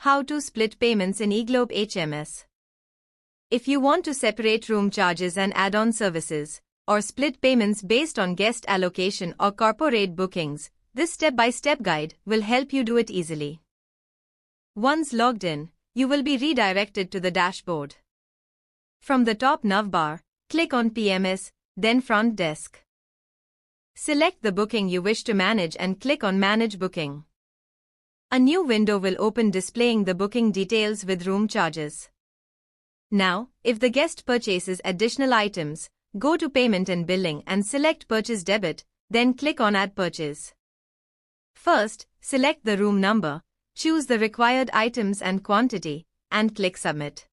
How to split payments in eGlobe HMS. If you want to separate room charges and add-on services, or split payments based on guest allocation or corporate bookings, this step-by-step guide will help you do it easily. Once logged in, you will be redirected to the dashboard. From the top navbar, click on PMS, then Front Desk. Select the booking you wish to manage and click on Manage Booking. A new window will open displaying the booking details with room charges. Now, if the guest purchases additional items, go to Payment and Billing and select Purchase Debit, then click on Add Purchase. First, select the room number, choose the required items and quantity, and click Submit.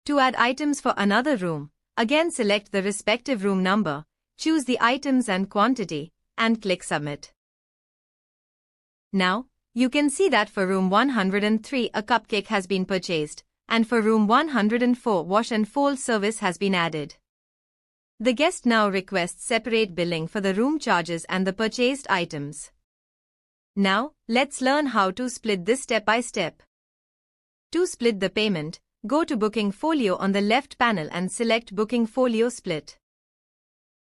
To add items for another room, again select the respective room number, choose the items and quantity, and click Submit. Now, you can see that for room 103 a cupcake has been purchased, and for room 104 wash and fold service has been added. The guest now requests separate billing for the room charges and the purchased items. Now, let's learn how to split this step by step. To split the payment, go to Booking Folio on the left panel and select Booking Folio Split.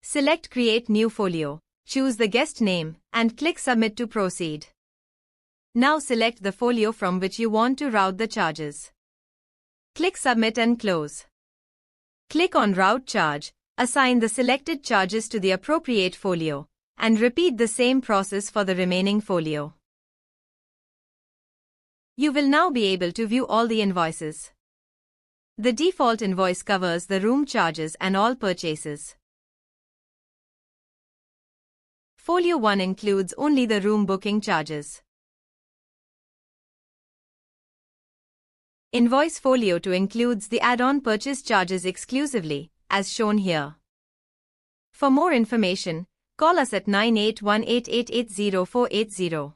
Select Create New Folio, choose the guest name, and click Submit to proceed. Now select the folio from which you want to route the charges. Click Submit and close. Click on Route Charge, assign the selected charges to the appropriate folio, and repeat the same process for the remaining folio. You will now be able to view all the invoices. The default invoice covers the room charges and all purchases. Folio 1 includes only the room booking charges. Invoice Folio 2 includes the add-on purchase charges exclusively, as shown here. For more information, call us at 9818880480.